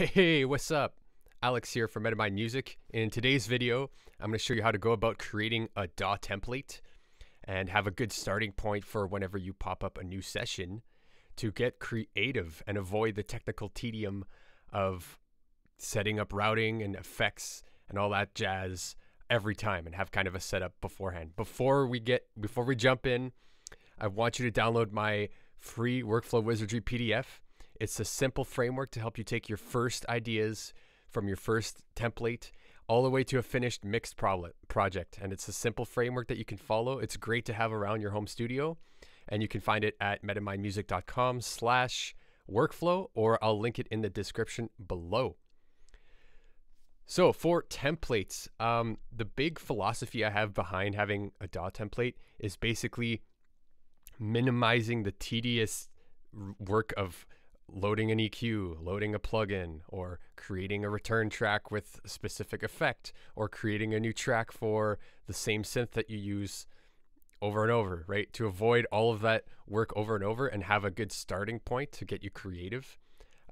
Hey, what's up? Alex here from Metamind Music. In today's video, I'm going to show you how to go about creating a DAW template and have a good starting point for whenever you pop up a new session to get creative and avoid the technical tedium of setting up routing and effects and all that jazz every time, and have kind of a setup beforehand. Before we jump in, I want you to download my free Workflow Wizardry PDF. It's a simple framework to help you take your first ideas from your first template all the way to a finished mixed project. And it's a simple framework that you can follow. It's great to have around your home studio. And you can find it at metamindmusic.com/workflow, or I'll link it in the description below. So for templates, the big philosophy I have behind having a DAW template is basically minimizing the tedious work of loading an EQ, loading a plugin, or creating a return track with a specific effect, or creating a new track for the same synth that you use over and over, right? To avoid all of that work over and over and have a good starting point to get you creative.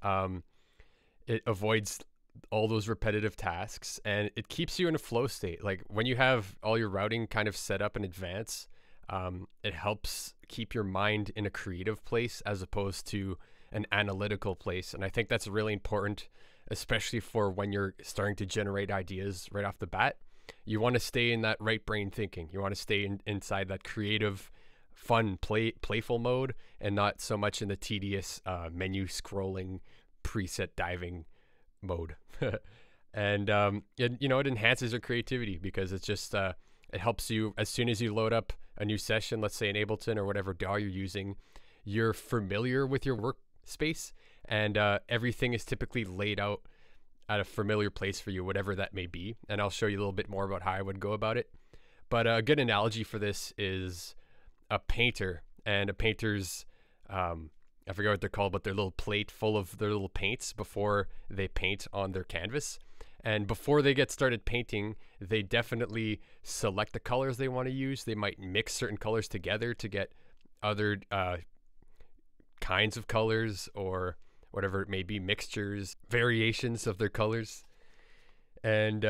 It avoids all those repetitive tasks, and it keeps you in a flow state. Like when you have all your routing kind of set up in advance, it helps keep your mind in a creative place as opposed to an analytical place. And I think that's really important, especially for when you're starting to generate ideas right off the bat. You want to stay in that right brain thinking. You want to stay inside that creative, fun, playful mode, and not so much in the tedious menu scrolling, preset diving mode. And it enhances your creativity because it's just it helps you as soon as you load up a new session, let's say in Ableton or whatever DAW you're using, you're familiar with your workspace, and everything is typically laid out at a familiar place for you, whatever that may be. And I'll show you a little bit more about how I would go about it. But a good analogy for this is a painter, and a painter's, I forget what they're called, but their little plate full of their little paints before they paint on their canvas. And before they get started painting, they definitely select the colors they want to use. They might mix certain colors together to get other kinds of colors, or whatever it may be, mixtures, variations of their colors. And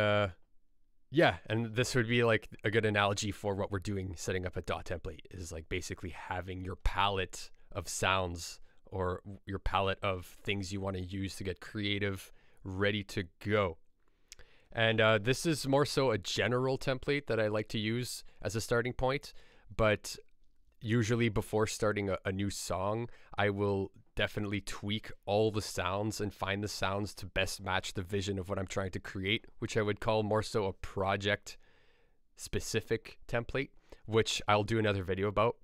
yeah, and this would be like a good analogy for what we're doing setting up a DAW template, is like basically having your palette of sounds or your palette of things you want to use to get creative ready to go. And this is more so a general template that I like to use as a starting point, but usually before starting a new song, I will definitely tweak all the sounds and find the sounds to best match the vision of what I'm trying to create, which I would call more so a project specific template, which I'll do another video about.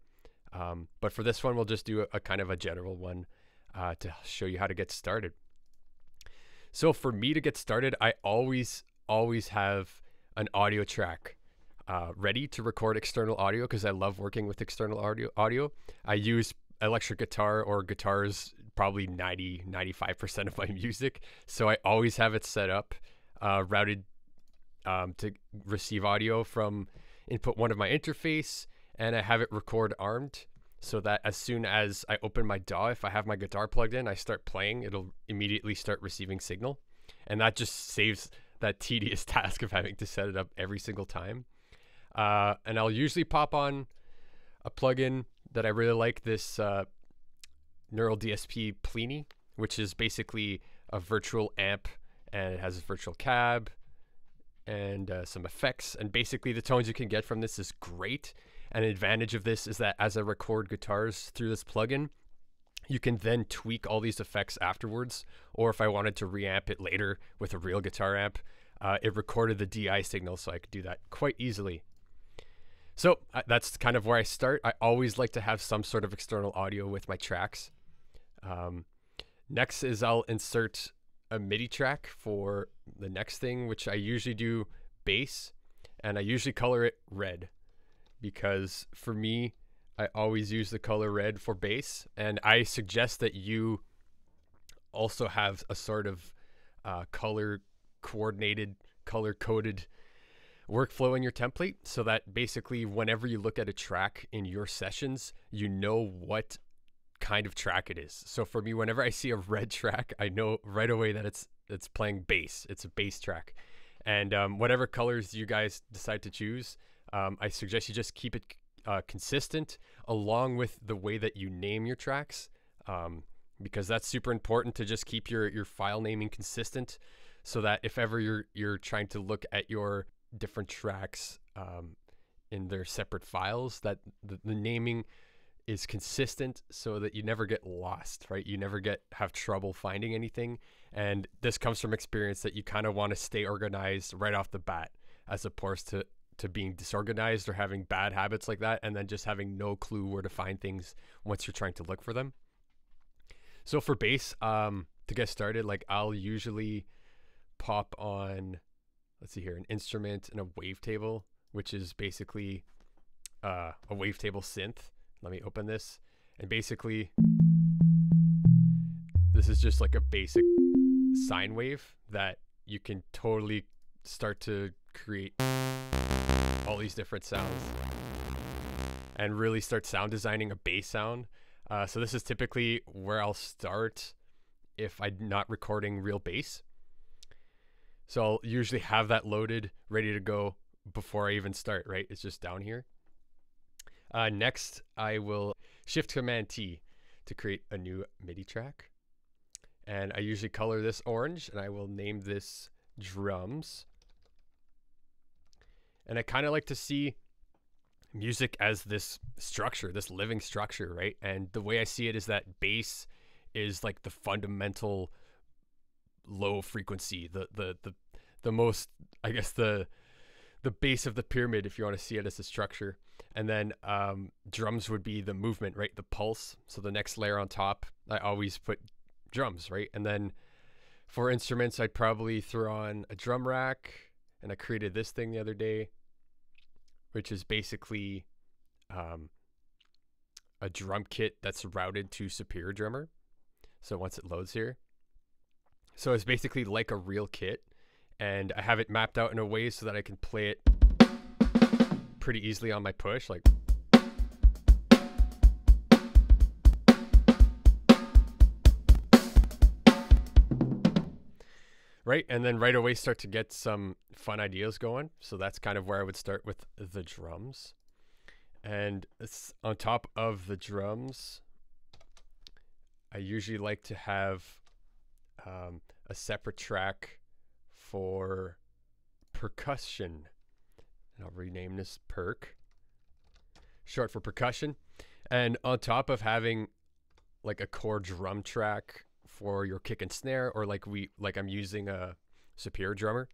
But for this one, we'll just do a kind of a general one to show you how to get started. So for me to get started, I always have an audio track ready to record external audio, because I love working with external audio. I use electric guitar or guitars probably 95% of my music, so I always have it set up, routed to receive audio from input 1 of my interface, and I have it record armed, so that as soon as I open my DAW, if I have my guitar plugged in, I start playing, it'll immediately start receiving signal. And that just saves that tedious task of having to set it up every single time. And I'll usually pop on a plugin that I really like, this Neural DSP Plini, which is basically a virtual amp, and it has a virtual cab and some effects. And basically the tones you can get from this is great. An advantage of this is that as I record guitars through this plugin, you can then tweak all these effects afterwards. Or if I wanted to reamp it later with a real guitar amp, it recorded the DI signal, so I could do that quite easily. So that's kind of where I start. I always like to have some sort of external audio with my tracks. Next is I'll insert a MIDI track for the next thing, which I usually do bass, and I usually color it red, because for me, I always use the color red for bass. And I suggest that you also have a sort of color coordinated, color coded workflow in your template, so that basically whenever you look at a track in your sessions, you know what kind of track it is. So for me, whenever I see a red track, I know right away that it's playing bass. It's a bass track. And whatever colors you guys decide to choose, I suggest you just keep it consistent along with the way that you name your tracks, because that's super important to just keep your file naming consistent, so that if ever you're trying to look at your different tracks in their separate files, that the naming is consistent so that you never get lost, right? You never have trouble finding anything. And this comes from experience that you kind of want to stay organized right off the bat, as opposed to being disorganized or having bad habits like that, and then just having no clue where to find things once you're trying to look for them. So for bass, to get started, like I'll usually pop on, let's see here, an instrument and a wavetable, which is basically a wavetable synth. Let me open this. And basically, this is just like a basic sine wave that you can totally start to create all these different sounds and really start sound designing a bass sound. So this is typically where I'll start if I'm not recording real bass. So I'll usually have that loaded, ready to go before I even start, right? It's just down here. Next, I will Shift Command T to create a new MIDI track. And I usually color this orange, and I will name this drums. And I kind of like to see music as this structure, this living structure, right? And the way I see it is that bass is like the fundamental low frequency, the most, I guess, the base of the pyramid, if you want to see it as a structure. And then drums would be the movement, right? The pulse. So the next layer on top, I always put drums, right? And then for instruments, I'd probably throw on a drum rack. And I created this thing the other day, which is basically a drum kit that's routed to Superior Drummer. So once it loads here, so it's basically like a real kit, and I have it mapped out in a way so that I can play it pretty easily on my push, like. Right, and then right away start to get some fun ideas going. So that's kind of where I would start with the drums. And it's on top of the drums, I usually like to have a separate track for percussion. And I'll rename this perk, short for percussion. And on top of having like a core drum track for your kick and snare, or like I'm using a Superior Drummer,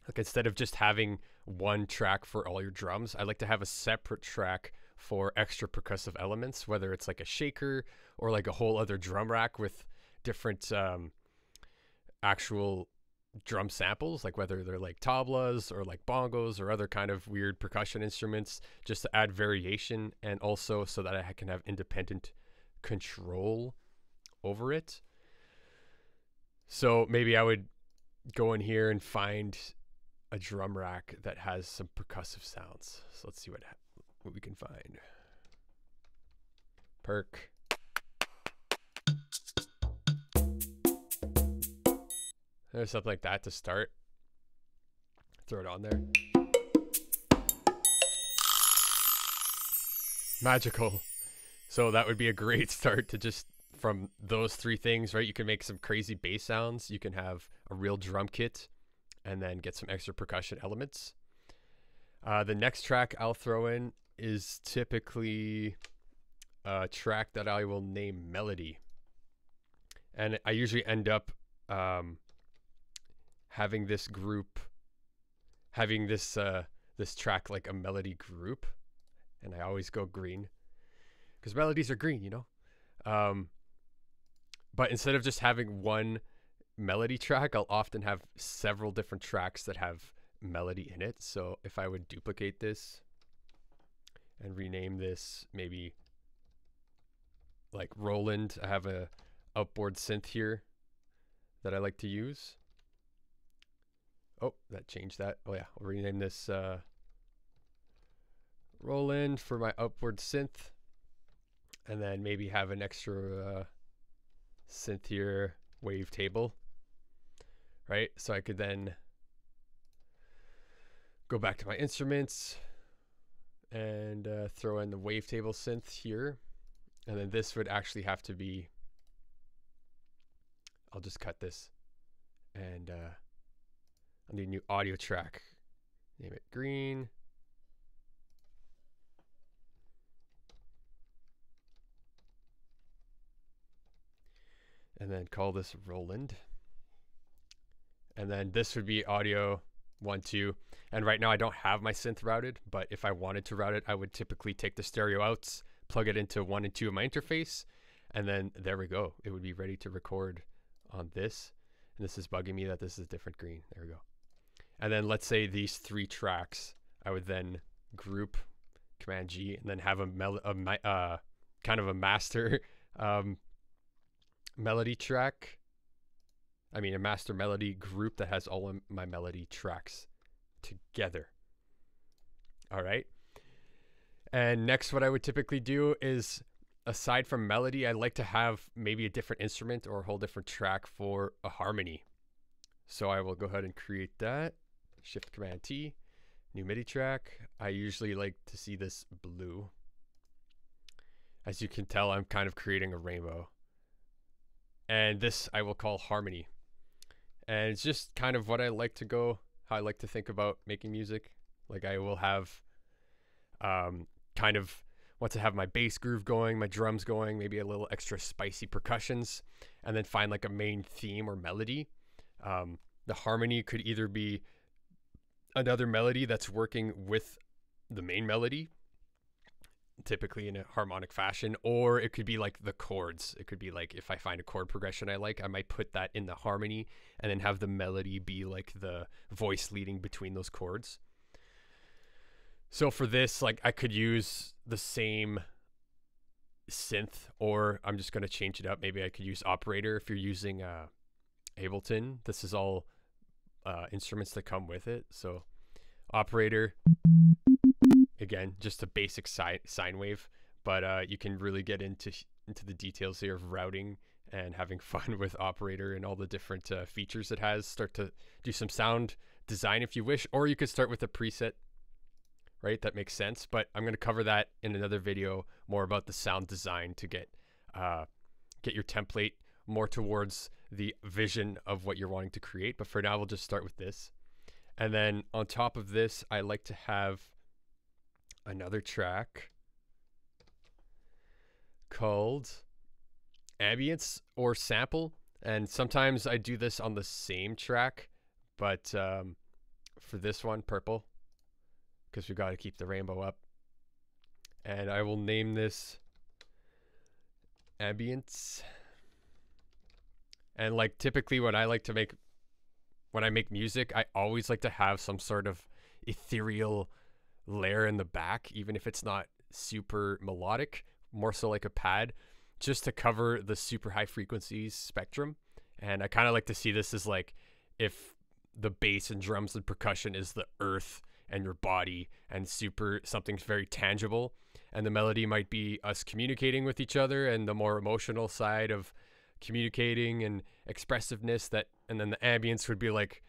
like instead of just having one track for all your drums, I like to have a separate track for extra percussive elements, whether it's like a shaker or like a whole other drum rack with different actual drum samples, like whether they're like tablas or like bongos or other kind of weird percussion instruments, just to add variation, and also so that I can have independent control over it. So maybe I would go in here and find a drum rack that has some percussive sounds. So let's see what we can find. Perk. There's something like that to start. Throw it on there. Magical. So that would be a great start to just from those three things, right? You can make some crazy bass sounds. You can have a real drum kit and then get some extra percussion elements. The next track I'll throw in is typically a track that I will name Melody. And I usually end up having this group, having this track like a melody group. And I always go green because melodies are green, you know? But instead of just having one melody track, I'll often have several different tracks that have melody in it. So if I would duplicate this and rename this maybe like Roland, I have a outboard synth here that I like to use. Oh, that changed that. Oh yeah, I'll rename this Roland for my outboard synth. and then maybe have an extra synth here wavetable, right? So I could then go back to my instruments and throw in the wavetable synth here. And then this would actually have to be, I'll just cut this, and I'll need a new audio track. Name it green. And then call this Roland. And then this would be audio 1, 2. And right now I don't have my synth routed, but if I wanted to route it, I would typically take the stereo outs, plug it into 1 and 2 of my interface, and then there we go. It would be ready to record on this. And this is bugging me that this is a different green. There we go. And then let's say these 3 tracks, I would then group Command G and then have a kind of a master melody track. I mean, a master melody group that has all of my melody tracks together. All right. And next, what I would typically do is, aside from melody, I like to have maybe a different instrument or a whole different track for a harmony. So I will go ahead and create that. Shift Command T, new MIDI track. I usually like to see this blue. As you can tell, I'm kind of creating a rainbow. And this I will call harmony. And it's just kind of what I like to go, how I like to think about making music. Like I will have kind of, once I have my bass groove going, my drums going, maybe a little extra spicy percussions, and then find like a main theme or melody. The harmony could either be another melody that's working with the main melody, typically in a harmonic fashion, or it could be like the chords. It could be like, if I find a chord progression I like, I might put that in the harmony and then have the melody be like the voice leading between those chords. So for this, like I could use the same synth, or I'm just going to change it up. Maybe I could use operator if you're using Ableton. This is all instruments that come with it. So operator, again, just a basic sine wave, but you can really get into the details here of routing and having fun with operator and all the different features it has. Start to do some sound design if you wish, or you could start with a preset, right? That makes sense, but I'm going to cover that in another video, more about the sound design to get your template more towards the vision of what you're wanting to create. But for now, we'll just start with this. And then on top of this, I like to have another track called Ambience or Sample. And sometimes I do this on the same track, but for this one, purple, because we got to keep the rainbow up. And I will name this Ambience. And like typically what I like to make when I make music, I always like to have some sort of ethereal layer in the back, even if it's not super melodic, more so like a pad, just to cover the super high frequencies spectrum. And I kind of like to see this as like if the bass and drums and percussion is the earth and your body, and something's very tangible, and the melody might be us communicating with each other and the more emotional side of communicating and expressiveness, and then the ambience would be like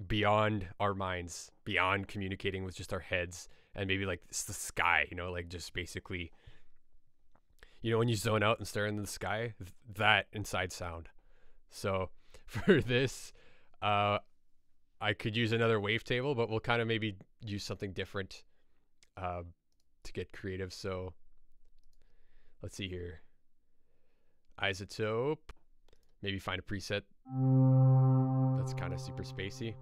beyond our minds, beyond communicating with just our heads, and maybe like it's the sky, like just basically, when you zone out and stare into the sky, that inside sound. So for this, I could use another wavetable, but we'll kind of maybe use something different to get creative. So let's see here. Isotope. Maybe find a preset that's kind of super spacey.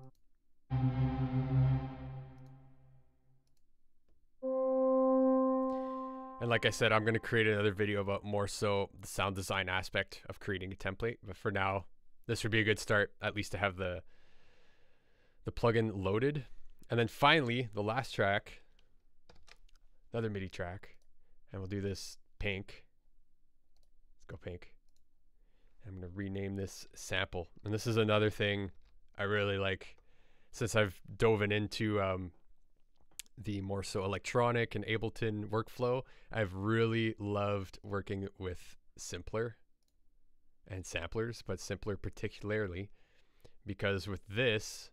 And like I said, I'm going to create another video about more so the sound design aspect of creating a template. But for now, this would be a good start, at least to have the plugin loaded. And then finally, the last track, another MIDI track. And we'll do this pink. Let's go pink. I'm going to rename this Sample. And this is another thing I really like, since I've dove into the more so electronic and Ableton workflow, I've really loved working with Simpler and samplers, but Simpler particularly, because with this,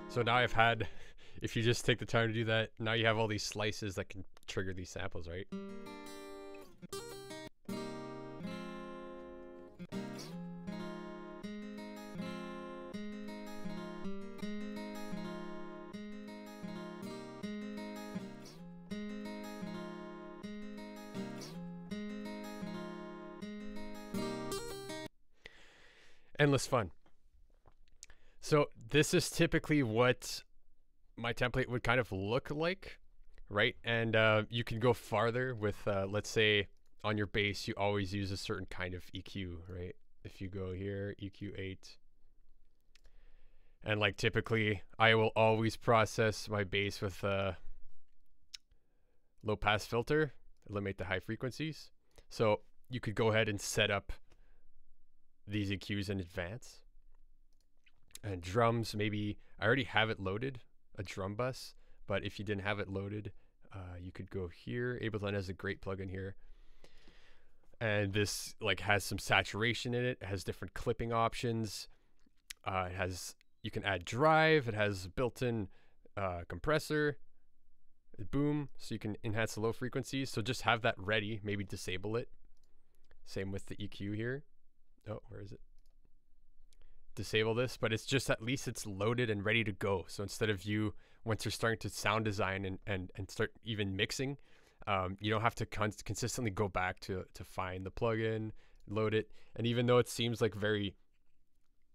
so now I've had, if you just take the time to do that, now you have all these slices that can trigger these samples, right? Endless fun. So this is typically what my template would kind of look like, right? And you can go farther with, let's say on your bass, you always use a certain kind of EQ, right? If you go here, EQ 8. And like typically, I will always process my bass with a low pass filter, eliminate the high frequencies. So you could go ahead and set up these EQs in advance. And drums, maybe I already have it loaded, a drum bus, but if you didn't have it loaded, you could go here. Ableton has a great plugin here, and this like has some saturation in it. It has different clipping options. It has, you can add drive. It has built-in compressor, boom, so you can enhance the low frequencies. So just have that ready. Maybe disable it. Same with the EQ here. Oh, where is it? Disable this, but it's just, at least it's loaded and ready to go. So instead of you, once you're starting to sound design and start even mixing, you don't have to consistently go back to find the plugin, load it. And even though it seems like very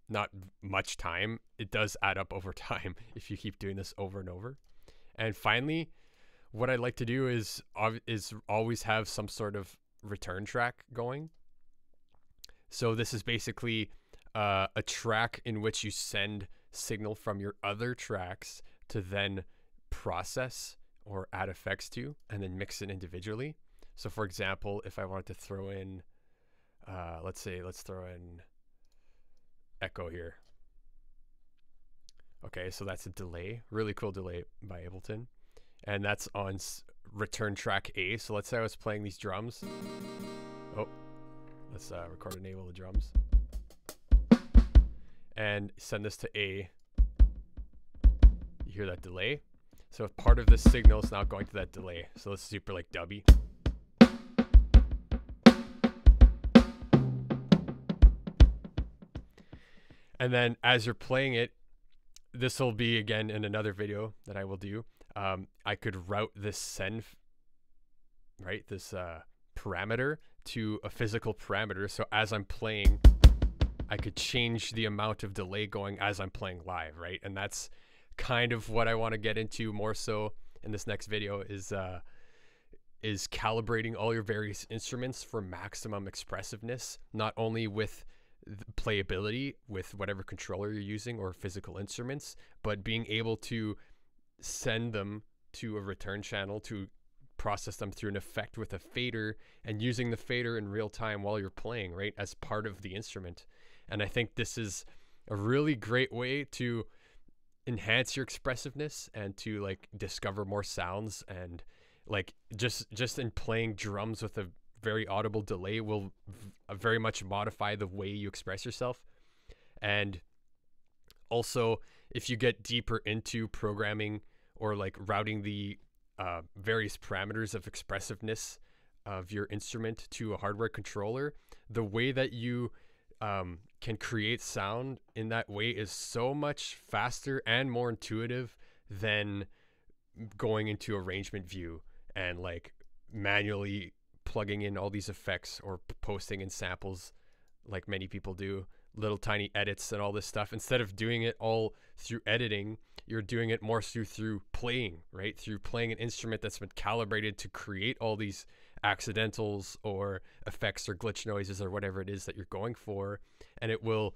not much time, it does add up over time if you keep doing this over and over. And finally, what I like to do is always have some sort of return track going. So this is basically a track in which you send signal from your other tracks to then process or add effects to, and then mix it individually. So for example, if I wanted to throw in, let's throw in echo here. Okay, so that's a delay, really cool delay by Ableton. And that's on return track A. So let's say I was playing these drums. Oh, let's record and enable the drums. And send this to A. You hear that delay? So part of the signal is now going to that delay. So let's super like dubby. And then as you're playing it, this will be again in another video that I will do. I could route this send, right? This parameter to a physical parameter. So as I'm playing, I could change the amount of delay going as I'm playing live, right? And that's kind of what I want to get into more so in this next video is calibrating all your various instruments for maximum expressiveness, not only with playability with whatever controller you're using or physical instruments, but being able to send them to a return channel to process them through an effect with a fader, and using the fader in real time while you're playing, right, as part of the instrument. And I think this is a really great way to enhance your expressiveness and to like discover more sounds, and like just in playing drums with a very audible delay will very much modify the way you express yourself. And also, if you get deeper into programming or like routing the various parameters of expressiveness of your instrument to a hardware controller, the way that you can create sound in that way is so much faster and more intuitive than going into arrangement view and like manually plugging in all these effects or posting in samples like many people do. little tiny edits and all this stuff. Instead of doing it all through editing, you're doing it more through playing, right? Through playing an instrument that's been calibrated to create all these accidentals or effects or glitch noises or whatever it is that you're going for. And it will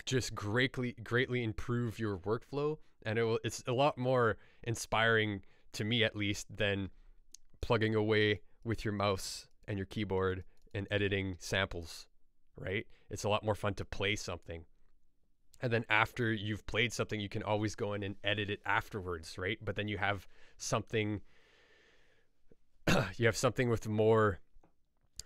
just greatly improve your workflow. And it's a lot more inspiring, to me at least, than plugging away with your mouse and your keyboard and editing samples, right? It's a lot more fun to play something. And then after you've played something, you can always go in and edit it afterwards, right? But then you have something, you have something with more,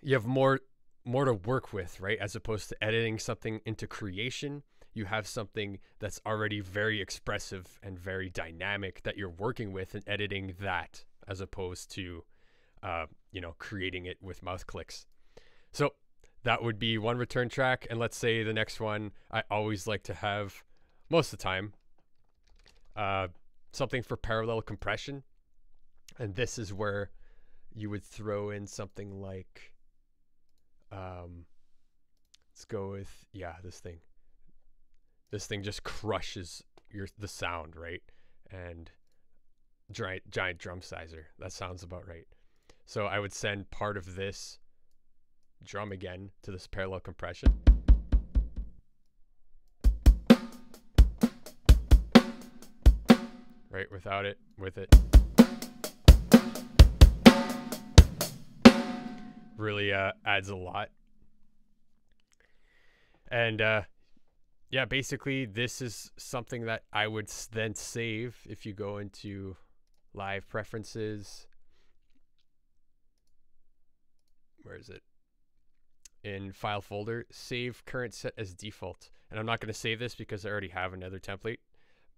you have more to work with, right? As opposed to editing something into creation, you have something that's already very expressive and very dynamic that you're working with and editing that, as opposed to, you know, creating it with mouse clicks. So that would be one return track. And let's say the next one, I always like to have, most of the time, something for parallel compression. And this is where you would throw in something like, let's go with, yeah, this thing. This thing just crushes the sound, right? And giant drum sizer. That sounds about right. So I would send part of this drum again to this parallel compression. Right, without it, with it. Really adds a lot. And yeah, basically this is something that I would then save if you go into live preferences. Where is it? In file folder, save current set as default. And I'm not going to save this because I already have another template.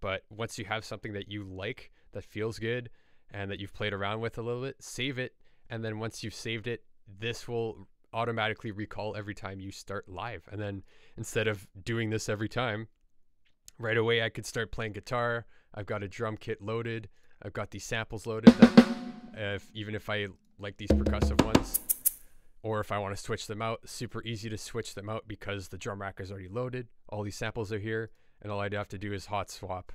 But once you have something that you like, that feels good, and that you've played around with a little bit, save it. And then once you've saved it, this will automatically recall every time you start live. And then instead of doing this every time, right away I could start playing guitar. I've got a drum kit loaded. I've got these samples loaded that even if I like these percussive ones, or if I want to switch them out, super easy to switch them out because the drum rack is already loaded. All these samples are here, and all I'd have to do is hot swap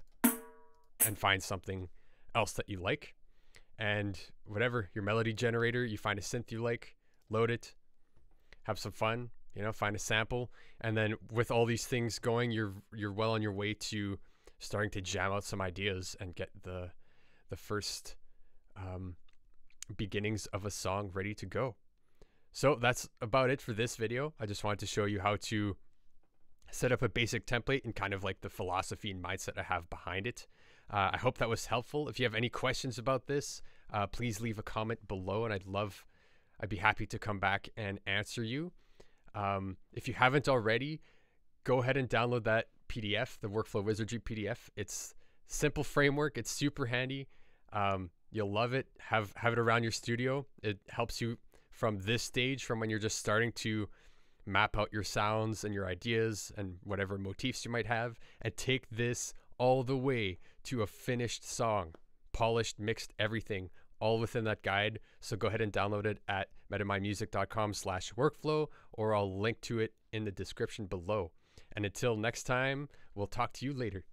and find something else that you like. And whatever, your melody generator, you find a synth you like, load it, have some fun, you know, find a sample. And then with all these things going, you're well on your way to starting to jam out some ideas and get the first beginnings of a song ready to go. So that's about it for this video. I just wanted to show you how to set up a basic template and kind of like the philosophy and mindset I have behind it. I hope that was helpful. If you have any questions about this, please leave a comment below, and I'd be happy to come back and answer you. If you haven't already, go ahead and download that PDF, the Workflow Wizardry PDF. It's simple framework. It's super handy. You'll love it. Have it around your studio. It helps you from this stage, from when you're just starting to map out your sounds and your ideas and whatever motifs you might have, and take this all the way to a finished song, polished, mixed, everything, all within that guide. So go ahead and download it at metamindmusic.com/workflow, or I'll link to it in the description below. And until next time, we'll talk to you later.